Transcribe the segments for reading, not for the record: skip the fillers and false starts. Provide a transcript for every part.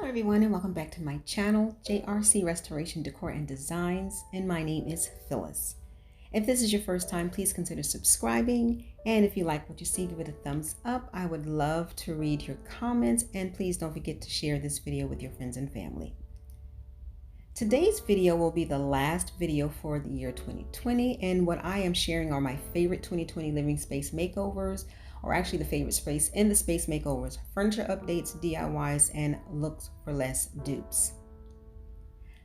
Everyone, and welcome back to my channel, JRC Restoration Decor and Designs, and my name is Phyllis. If this is your first time, please consider subscribing, and if you like what you see, give it a thumbs up. I would love to read your comments, and please don't forget to share this video with your friends and family. Today's video will be the last video for the year 2020, and what I am sharing are my favorite 2020 living space makeovers, or actually the favorite space in the space makeovers, furniture updates, DIYs, and looks for less dupes.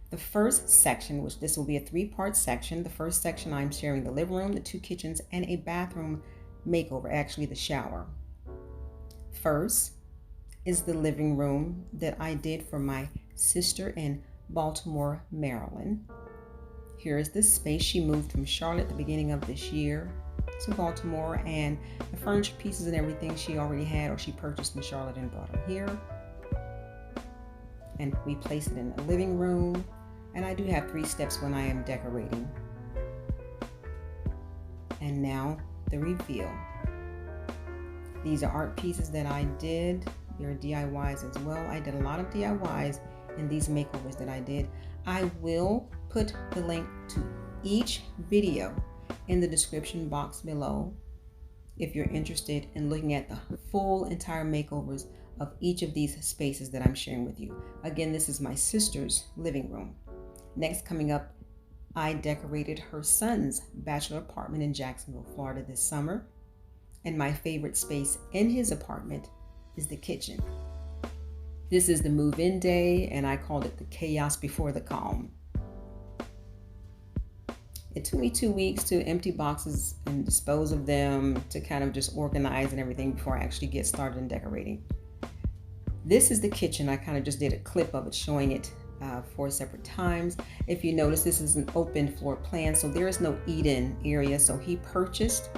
The first section, which this will be a three-part section, the first section I'm sharing the living room, the two kitchens, and a bathroom makeover, actually the shower. First is the living room that I did for my sister in Baltimore, Maryland. Here is the space. She moved from Charlotte at the beginning of this year to Baltimore, and the furniture pieces and everything she already had or she purchased in Charlotte and brought them here. And we placed it in a living room. And I do have 3 steps when I am decorating. And now the reveal. These are art pieces that I did. They're DIYs as well. I did a lot of DIYs in these makeovers that I did. I will put the link to each video in the description box below if you're interested in looking at the full entire makeovers of each of these spaces that I'm sharing with you. Again, this is my sister's living room. Next, coming up, I decorated her son's bachelor apartment in Jacksonville, Florida this summer. And my favorite space in his apartment is the kitchen. This is the move-in day, and I called it the chaos before the calm. It took me 2 weeks to empty boxes and dispose of them, to kind of just organize and everything before I actually get started in decorating. This is the kitchen. I kind of just did a clip of it showing it 4 separate times. If you notice, this is an open floor plan, so there is no eat-in area. So he purchased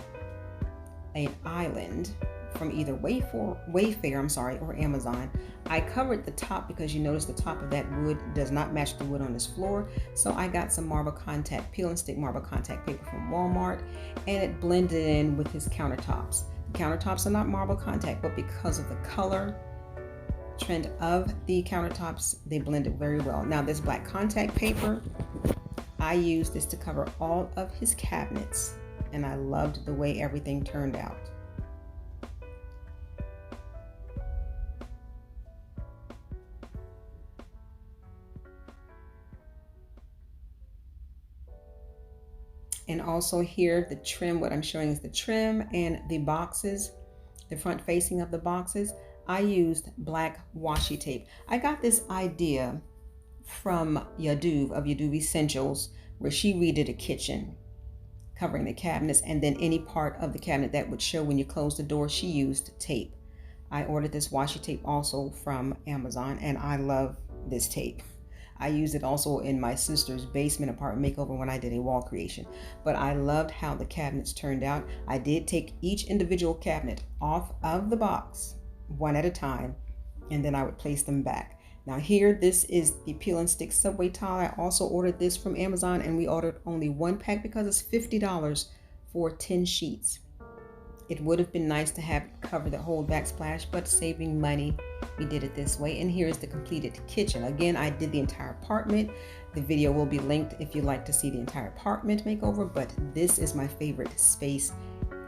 an island from either Wayfair, or Amazon. I covered the top because you notice the top of that wood does not match the wood on this floor. So I got some peel and stick marble contact paper from Walmart, and it blended in with his countertops. The countertops are not marble contact, but because of the color trend of the countertops, they blended very well. Now this black contact paper, I used this to cover all of his cabinets, and I loved the way everything turned out. And also here, the trim, what I'm showing is the trim and the boxes, the front facing of the boxes. I used black washi tape. I got this idea from Dupe of Dupe Essentials, where she redid a kitchen covering the cabinets, and then any part of the cabinet that would show when you close the door, she used tape. I ordered this washi tape also from Amazon, and I love this tape. I used it also in my sister's basement apartment makeover when I did a wall creation. But I loved how the cabinets turned out. I did take each individual cabinet off of the box one at a time, and then I would place them back. Now here, this is the peel and stick subway tile. I also ordered this from Amazon, and we ordered only 1 pack because it's $50 for 10 sheets. It would have been nice to have it cover the whole backsplash, but saving money, we did it this way. And here is the completed kitchen. Again, I did the entire apartment. The video will be linked if you'd like to see the entire apartment makeover, but this is my favorite space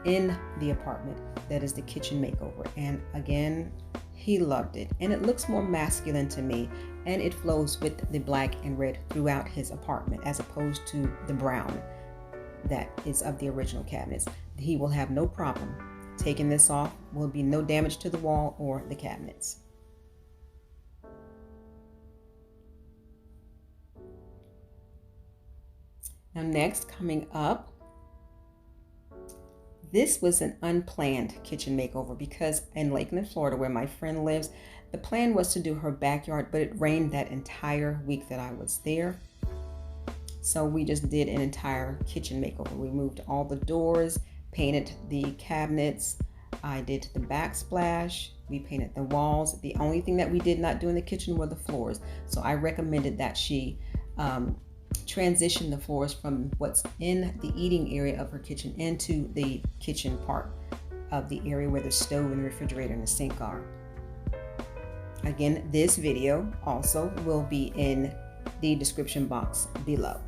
in the apartment. That is the kitchen makeover. And again, he loved it. And it looks more masculine to me, and it flows with the black and red throughout his apartment, as opposed to the brown that is of the original cabinets. He will have no problem taking this off. Will be no damage to the wall or the cabinets. Now next, coming up, this was an unplanned kitchen makeover because in Lakeland, Florida, where my friend lives, the plan was to do her backyard, but it rained that entire week that I was there. So we just did an entire kitchen makeover. We moved all the doors, painted the cabinets. I did the backsplash. We painted the walls. The only thing that we did not do in the kitchen were the floors. So I recommended that she transition the floors from what's in the eating area of her kitchen into the kitchen part of the area where the stove and the refrigerator and the sink are. Again, this video also will be in the description box below.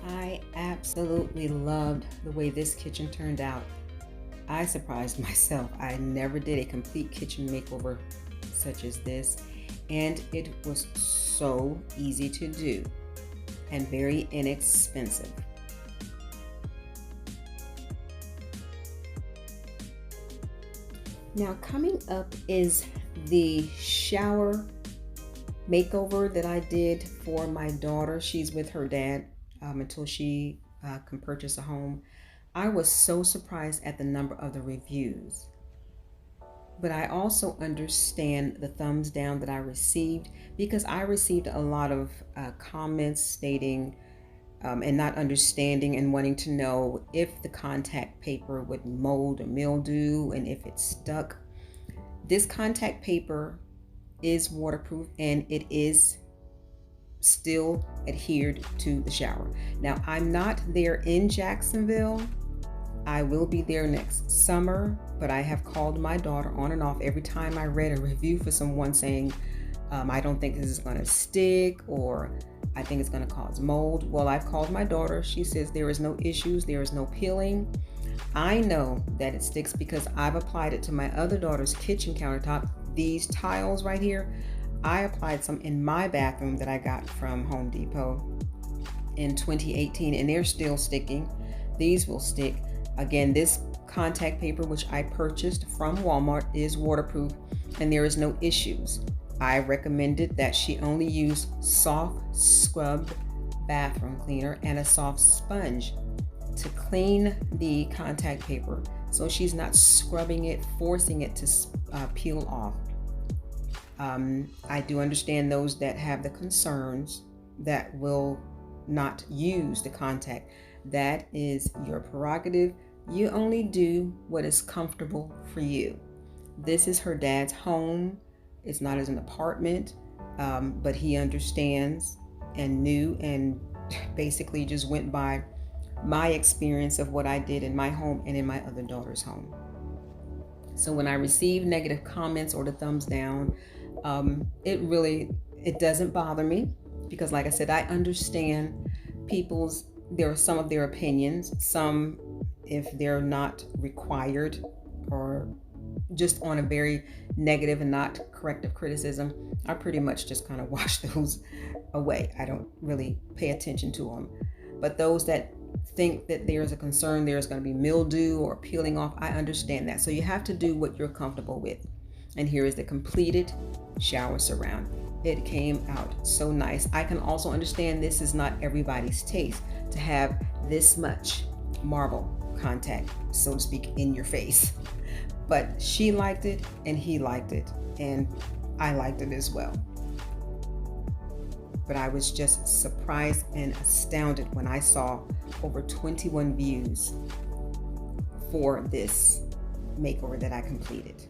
I absolutely loved the way this kitchen turned out. I surprised myself. I never did a complete kitchen makeover such as this, and it was so easy to do and very inexpensive. Now coming up is the shower makeover that I did for my daughter. She's with her dad until she can purchase a home. I was so surprised at the number of the reviews, but I also understand the thumbs down that I received, because I received a lot of comments stating and not understanding and wanting to know if the contact paper would mold or mildew and if it stuck. This contact paper is waterproof and it is still adhered to the shower. Now, I'm not there in Jacksonville. I will be there next summer, but I have called my daughter on and off every time I read a review for someone saying, I don't think this is going to stick, or I think it's going to cause mold. Well, I've called my daughter. She says there is no issues. There is no peeling. I know that it sticks because I've applied it to my other daughter's kitchen countertop. These tiles right here, I applied some in my bathroom that I got from Home Depot in 2018, and they're still sticking. These will stick. Again, this contact paper, which I purchased from Walmart, is waterproof and there is no issues. I recommended that she only use soft scrubbed bathroom cleaner and a soft sponge to clean the contact paper, so she's not scrubbing it, forcing it to peel off. I do understand those that have the concerns that will not use the contact. That is your prerogative. You only do what is comfortable for you. This is her dad's home. It's not as an apartment, but he understands and knew and basically just went by my experience of what I did in my home and in my other daughter's home. So when I receive negative comments or the thumbs down, it doesn't bother me, because like I said, I understand there are some of their opinions, some if they're not required or just on a very negative and not corrective criticism, I pretty much just kind of wash those away. I don't really pay attention to them. But those that think that there's a concern there's going to be mildew or peeling off, I understand that. So you have to do what you're comfortable with. And here is the completed shower surround. It came out so nice. I can also understand this is not everybody's taste to have this much marble contact, so to speak, in your face. But she liked it and he liked it and I liked it as well. But I was just surprised and astounded when I saw over 21 views for this makeover that I completed.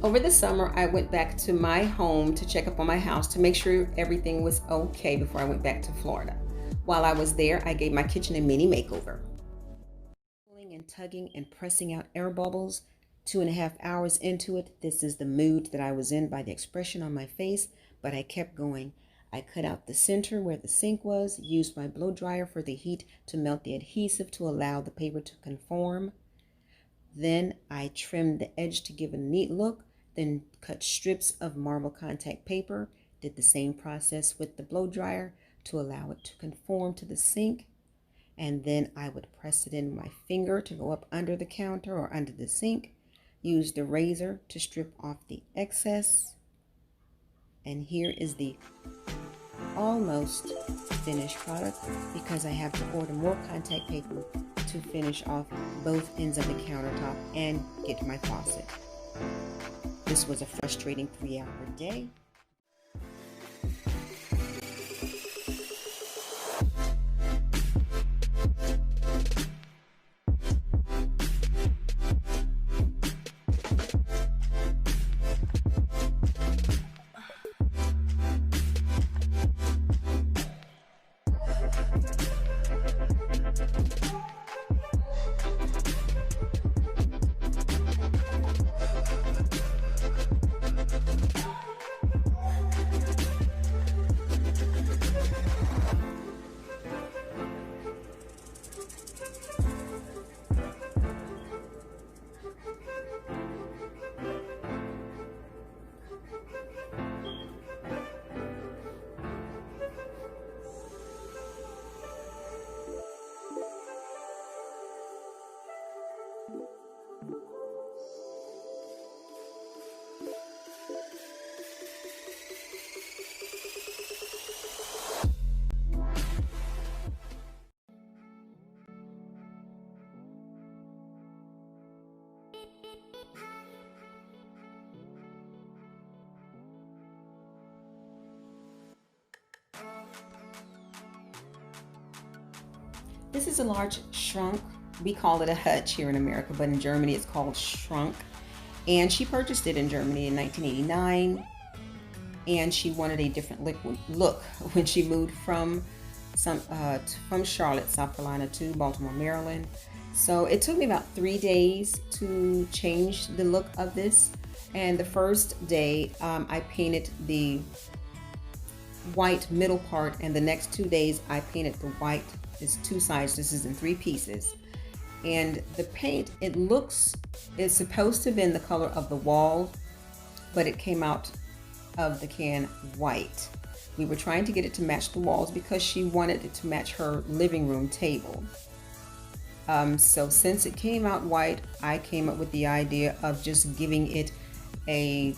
Over the summer, I went back to my home to check up on my house to make sure everything was okay before I went back to Florida. While I was there, I gave my kitchen a mini makeover. Pulling and tugging and pressing out air bubbles, 2.5 hours into it, this is the mood that I was in by the expression on my face, but I kept going. I cut out the center where the sink was, used my blow dryer for the heat to melt the adhesive to allow the paper to conform. Then I trimmed the edge to give a neat look, then cut strips of marble contact paper, did the same process with the blow dryer to allow it to conform to the sink, and then I would press it in my finger to go up under the counter or under the sink, use the razor to strip off the excess, and here is the almost finished product because I have to order more contact paper to finish off both ends of the countertop and get my faucet. This was a frustrating 3-hour day. This is a large shrunk. We call it a hutch here in America, but in Germany it's called shrunk. And she purchased it in Germany in 1989. And she wanted a different look when she moved from Charlotte, South Carolina to Baltimore, Maryland. So it took me about 3 days to change the look of this. And the first day I painted the white middle part, and the next 2 days I painted the white. It's 2 sides. This is in 3 pieces. And the paint, it's supposed to have been the color of the wall, but it came out of the can white. We were trying to get it to match the walls because she wanted it to match her living room table. So since it came out white, I came up with the idea of just giving it a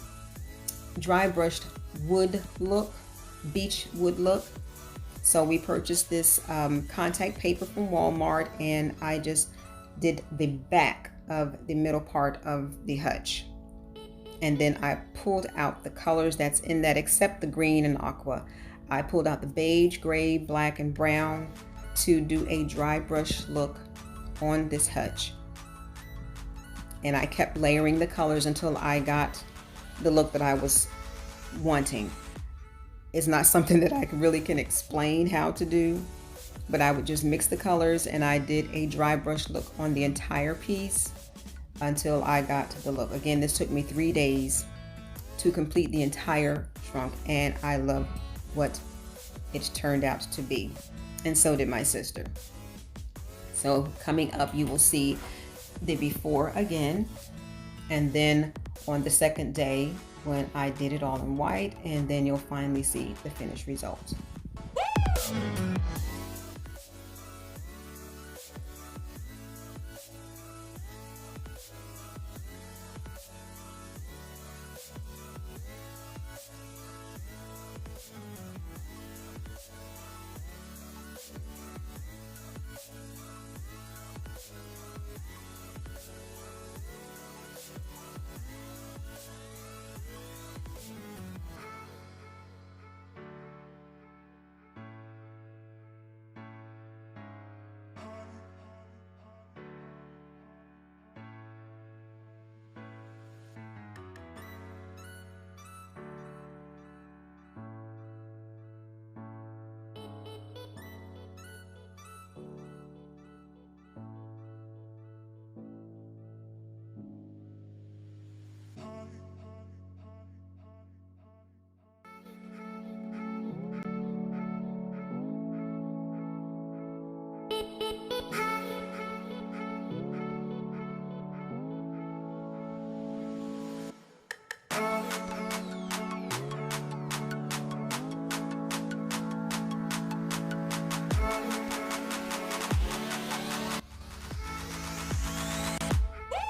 dry brushed wood look, beech wood look. So we purchased this contact paper from Walmart, and I just did the back of the middle part of the hutch. And then I pulled out the colors that's in that, except the green and aqua. I pulled out the beige, gray, black, and brown to do a dry brush look on this hutch. And I kept layering the colors until I got the look that I was wanting. It's not something that I really can explain how to do, but I would just mix the colors, and I did a dry brush look on the entire piece until I got to the look. Again, this took me 3 days to complete the entire trunk, and I love what it turned out to be. And so did my sister. So coming up, you will see the before again, and then on the second day when I did it all in white, and then you'll finally see the finished result.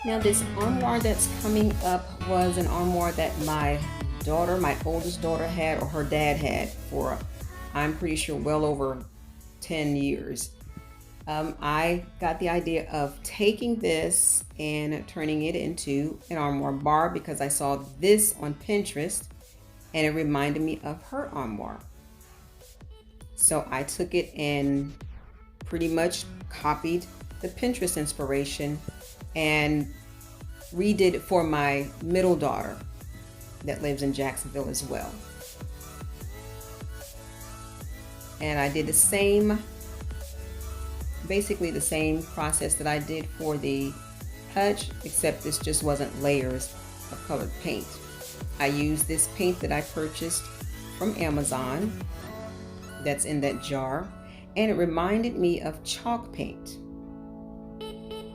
Now this armoire that's coming up was an armoire that my daughter, my oldest daughter, had, or her dad had, for I'm pretty sure well over 10 years. I got the idea of taking this and turning it into an armoire bar because I saw this on Pinterest and it reminded me of her armoire. So I took it and pretty much copied the Pinterest inspiration and redid it for my middle daughter that lives in Jacksonville as well. And I did the same, basically the same process that I did for the hutch, except this just wasn't layers of colored paint. I used this paint that I purchased from Amazon that's in that jar, and it reminded me of chalk paint.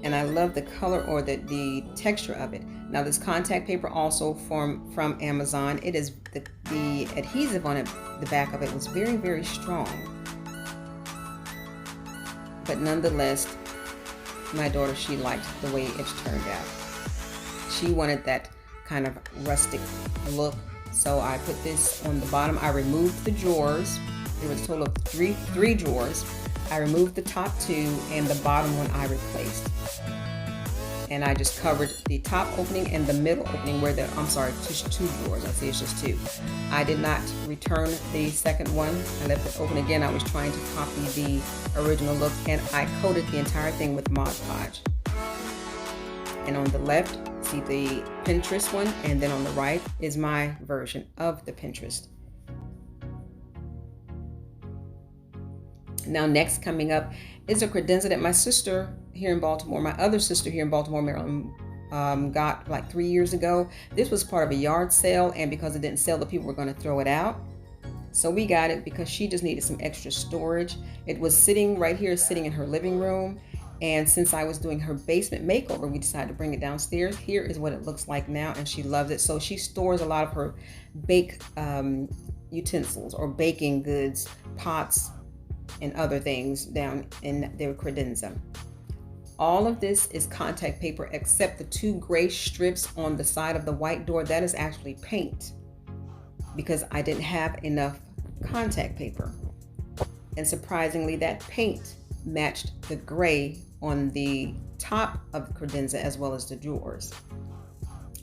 And I love the color, or the texture of it. Now this contact paper also from Amazon. It is the adhesive on it, the back of it was very, very strong. But nonetheless, my daughter, she liked the way it turned out. She wanted that kind of rustic look. So I put this on the bottom. I removed the drawers. There was a total of three drawers. I removed the top two and the bottom one I replaced. And I just covered the top opening and the middle opening where just two drawers. I see it's just two. I did not return the second one. I left it open again. I was trying to copy the original look, and I coated the entire thing with Mod Podge. And on the left, see the Pinterest one, and then on the right is my version of the Pinterest. Now next coming up is a credenza that my sister here in Baltimore, my other sister here in Baltimore, Maryland, got like 3 years ago. This was part of a yard sale, and because it didn't sell, the people were going to throw it out. So we got it because she just needed some extra storage. It was sitting right here, sitting in her living room. And since I was doing her basement makeover, we decided to bring it downstairs. Here is what it looks like now, and she loves it. So she stores a lot of her bake utensils or baking goods, pots, and other things down in their credenza. All of this is contact paper except the two gray strips on the side of the white door. That is actually paint because I didn't have enough contact paper. And surprisingly, that paint matched the gray on the top of the credenza as well as the drawers.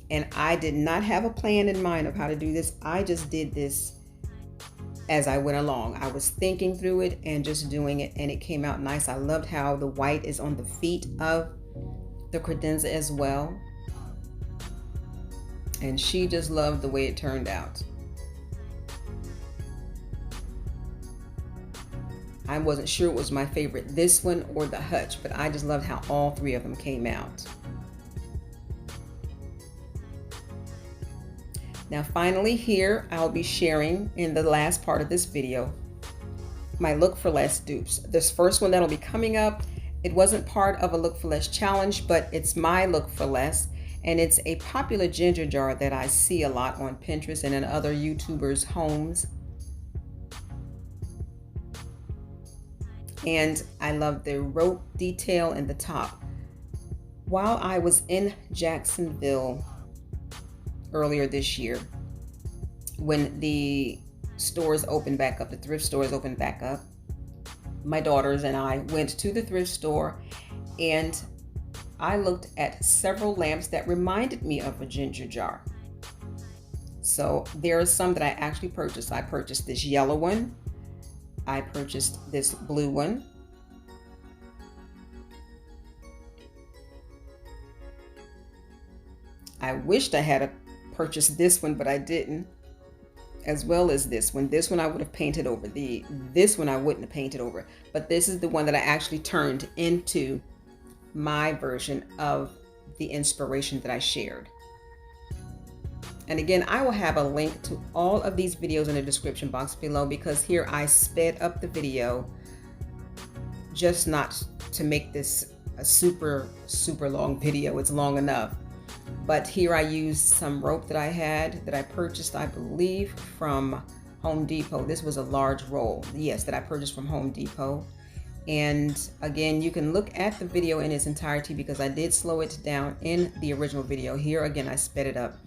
And I did not have a plan in mind of how to do this. I just did this as I went along. I was thinking through it and just doing it, and it came out nice. I loved how the white is on the feet of the credenza as well. And she just loved the way it turned out. I wasn't sure it was my favorite, this one or the hutch, but I just loved how all three of them came out. Now finally here, I'll be sharing in the last part of this video my look for less dupes. This first one that'll be coming up It wasn't part of a Look for Less challenge, but it's my Look for Less. And it's a popular ginger jar that I see a lot on Pinterest and in other YouTubers' homes. And I love the rope detail in the top. While I was in Jacksonville earlier this year, when the stores opened back up, the thrift stores opened back up, my daughters and I went to the thrift store, and I looked at several lamps that reminded me of a ginger jar. So there are some that I actually purchased. I purchased this yellow one. I purchased this blue one. I wished I had purchased this one, but I didn't. As well as this one. This one I would have painted over. This one I wouldn't have painted over. But this is the one that I actually turned into my version of the inspiration that I shared. And again, I will have a link to all of these videos in the description box below, because here I sped up the video just not to make this a super long video. It's long enough. But here I used some rope that I had that I purchased, I believe, from Home Depot. This was a large roll, yes, that I purchased from Home Depot. And again, you can look at the video in its entirety because I did slow it down in the original video. Here again, I sped it up.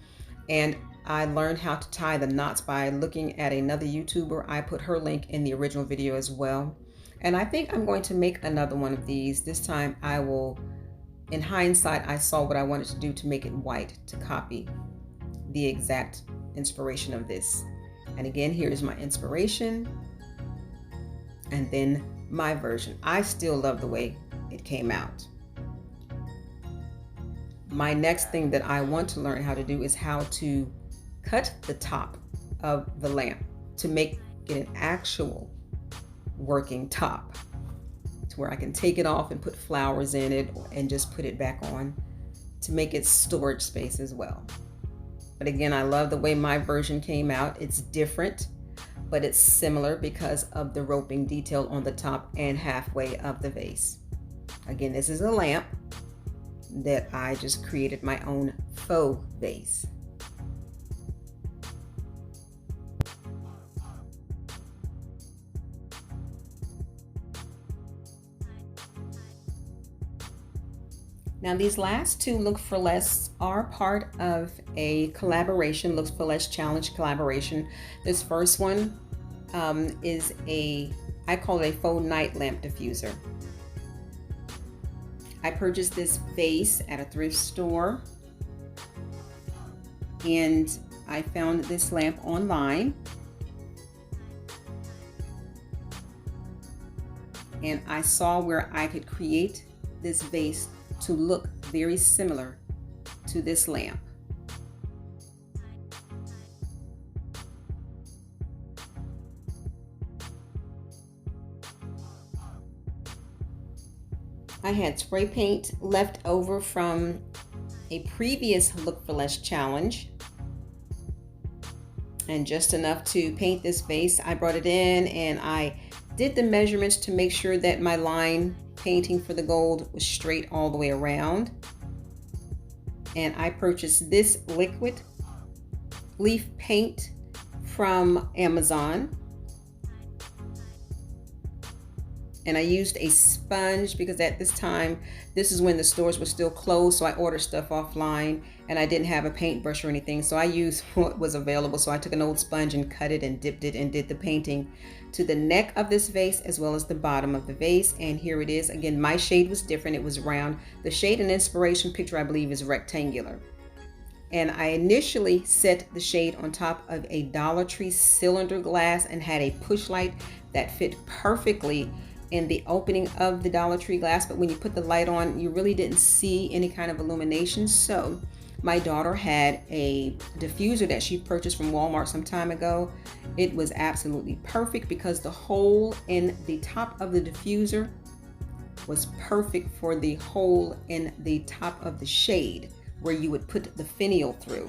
And I learned how to tie the knots by looking at another YouTuber. I put her link in the original video as well. And I think I'm going to make another one of these. This time I will, in hindsight, I saw what I wanted to do to make it white, to copy the exact inspiration of this. And again, here's my inspiration. And then my version. I still love the way it came out. My next thing that I want to learn how to do is how to cut the top of the lamp to make it an actual working top, to where I can take it off and put flowers in it and just put it back on to make it storage space as well. But again, I love the way my version came out. It's different, but it's similar because of the roping detail on the top and halfway of the vase. Again, this is a lamp that I just created my own faux vase. Now these last two Look for Less are part of a collaboration, Look for Less Challenge collaboration. This first one is I call it a faux night lamp diffuser. I purchased this vase at a thrift store, and I found this lamp online. And I saw where I could create this vase to look very similar to this lamp. I had spray paint left over from a previous Look for Less challenge, and just enough to paint this vase. I brought it in and I did the measurements to make sure that my line painting for the gold was straight all the way around. And I purchased this liquid leaf paint from Amazon. And I used a sponge because at this time, this is when the stores were still closed, so I ordered stuff offline and I didn't have a paintbrush or anything, so I used what was available. So I took an old sponge and cut it and dipped it and did the painting to the neck of this vase as well as the bottom of the vase. And here it is. Again, my shade was different. It was round. The shade and inspiration picture, I believe, is rectangular. And I initially set the shade on top of a Dollar Tree cylinder glass and had a push light that fit perfectly in the opening of the Dollar Tree glass, but when you put the light on, you really didn't see any kind of illumination. So my daughter had a diffuser that she purchased from Walmart some time ago. It was absolutely perfect because the hole in the top of the diffuser was perfect for the hole in the top of the shade where you would put the finial through.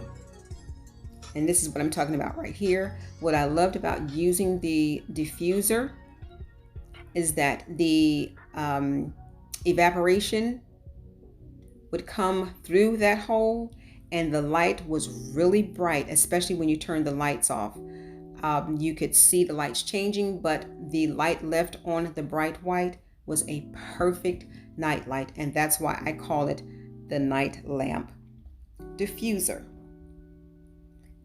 And this is what I'm talking about right here. What I loved about using the diffuser is that evaporation would come through that hole, and the light was really bright, especially when you turn the lights off. You could see the lights changing, but the light left on the bright white was a perfect night light, and that's why I call it the night lamp diffuser.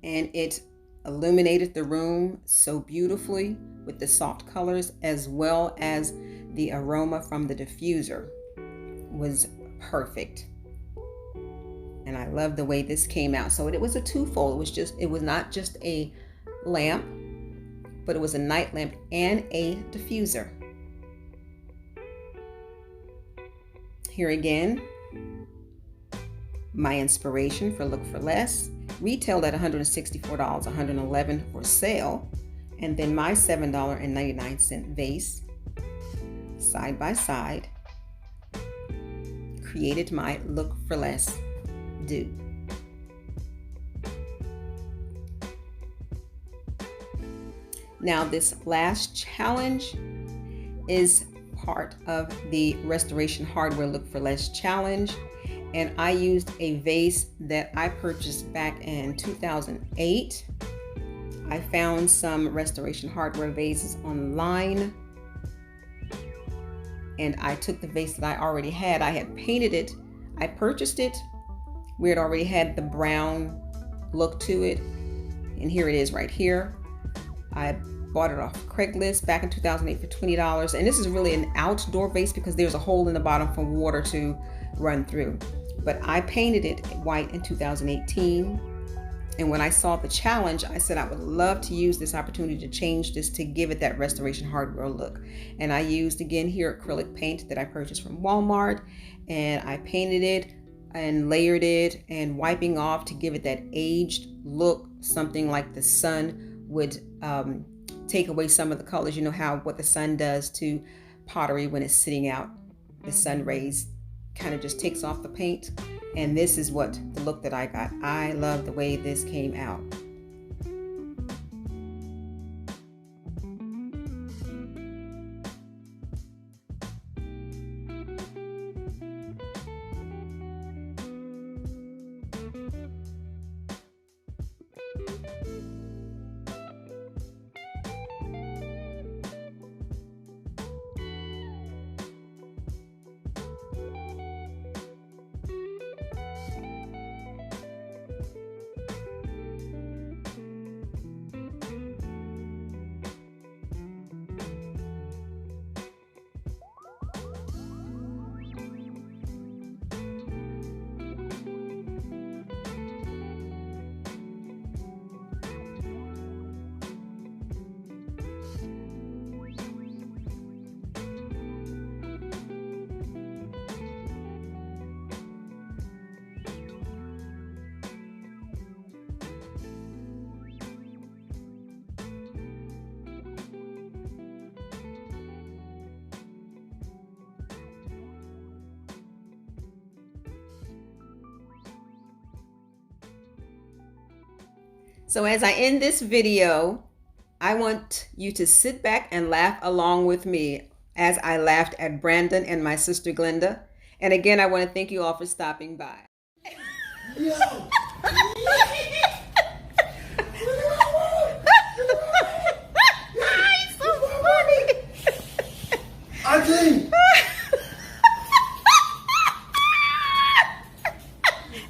And it illuminated the room so beautifully with the soft colors, as well as the aroma from the diffuser was perfect. And I love the way this came out. So it was a twofold. It was not just a lamp, but it was a night lamp and a diffuser. Here again, my inspiration for Look for Less. Retailed at $164, $111 for sale. And then my $7.99 vase, side by side, created my Look for Less dupe. Now this last challenge is part of the Restoration Hardware Look for Less challenge, and I used a vase that I purchased back in 2008. I found some Restoration Hardware vases online, and I took the vase that I already had. I had painted it. I purchased it where it already had the brown look to it, and here it is right here. I bought it off Craigslist back in 2008 for $20, and this is really an outdoor vase because there's a hole in the bottom for water to run through. But I painted it white in 2018, and when I saw the challenge, I said I would love to use this opportunity to change this to give it that Restoration Hardware look. And I used, again here, acrylic paint that I purchased from Walmart, and I painted it and layered it and wiping off to give it that aged look, something like the sun would take away some of the colors. You know what the sun does to pottery when it's sitting out. The sun rays kind of just takes off the paint, and this is what the look that I got. I love the way this came out. So as I end this video, I want you to sit back and laugh along with me as I laughed at Brandon and my sister Glenda. And again, I want to thank you all for stopping by. Yo. He's so funny. I think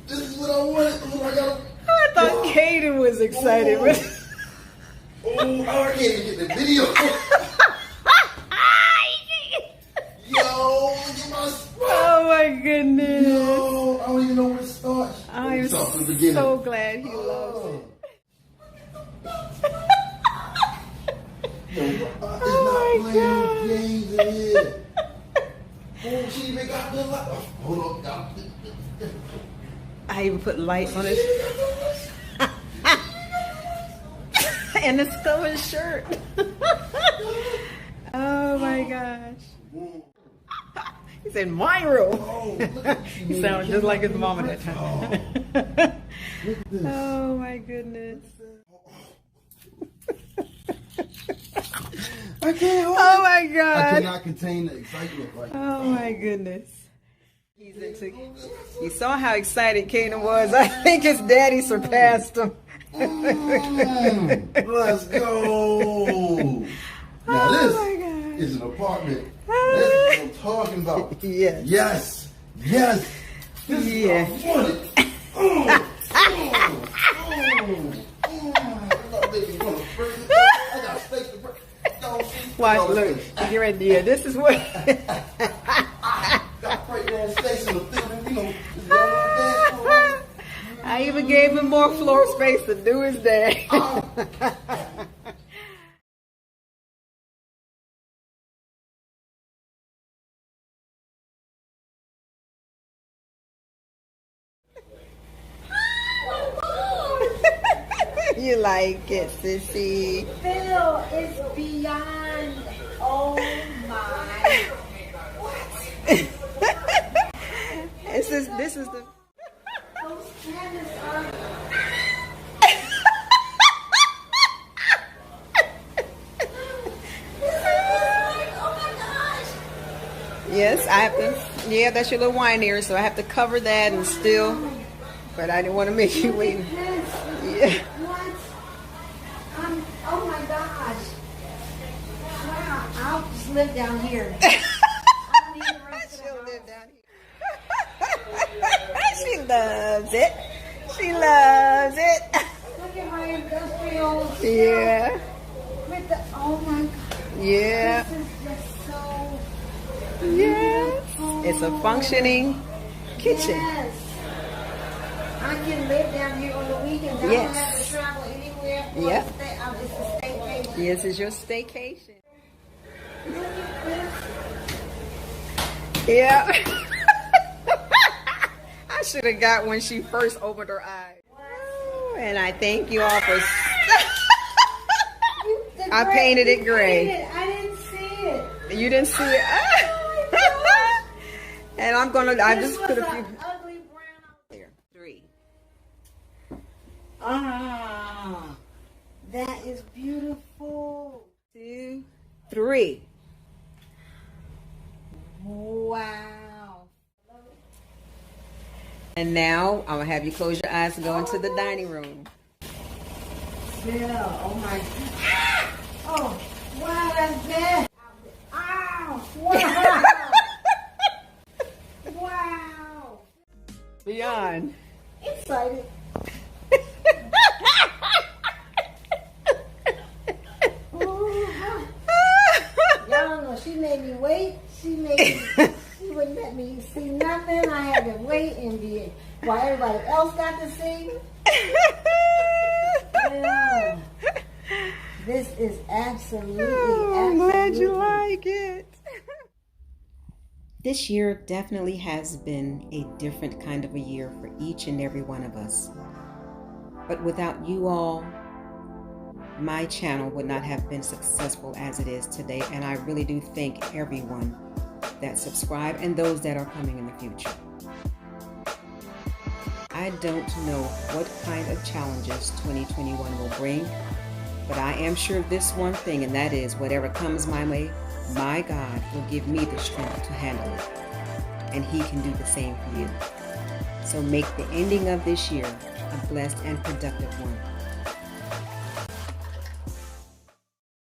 this is what I wanted. I thought Kaden was excited. Oh, I can't even get the video. Yo, look at my spot. Oh my goodness. Yo, I don't even know where to start. I'm Start from the beginning. so glad he loves it. Yo, it's Oh not my playing games in here. Oh, she even got the light. Oh, hold up, y'all. I even put light on his and the stubborn shirt. Oh my gosh. He said, my room. Oh, look at you, He man. sounded just like his mom at that time. Oh, look at this. Oh my goodness. I I can't hold Oh it. my I God. cannot contain the excitement. Oh my goodness. You saw how excited Kaden was. I think his daddy surpassed him. Let's go. Now this is an apartment. This is what I'm talking about. Yes. Yes. Yes. This is what I wanted. Watch, look. Get ready. Yeah, this is what. I even gave him more floor space to do his day. You like it, sissy? Phil is beyond. Oh my. This is the. Those cabinets are. Oh my gosh. Yes, I have to. Yeah, that's your little wine ear, so I have to cover that and still. But I didn't want to make you wait. Yeah. What? Oh my gosh. Wow. I'll just live down here. I don't need the rest of the She'll house. live down here. She loves it. She loves it. Look at my industrial stuff Yeah. with the. Oh my god. Yeah. This is just so. Yes. It's a functioning kitchen. Yes. I can live down here on the weekends. I Yes. don't have to travel anywhere. Yep. It's a staycation. This is your staycation. Yeah. I should have got when she first opened her eyes. Ooh, and I thank you all for. I painted it gray. I didn't see it. You didn't see it. And I'm gonna. I just put a few. Ugly brown. There. 3. Ah, that is beautiful. 2, 3. Wow. And now I'm gonna have you close your eyes and go into the dining room. Yeah. Oh my. Oh, wow, that's bad. Ow! Wow! Wow! Beyond. Excited. Y'all don't know. She made me wait. She wouldn't let me see nothing. I had to wait and be while everybody else got to see. Yeah. This is absolutely. I'm glad you absolutely. like it. This year definitely has been a different kind of a year for each and every one of us. But without you all, my channel would not have been successful as it is today. And I really do thank everyone that subscribe and those that are coming in the future. I don't know what kind of challenges 2021 will bring, but I am sure of this one thing, and that is whatever comes my way, my God will give me the strength to handle it. And He can do the same for you. So make the ending of this year a blessed and productive one.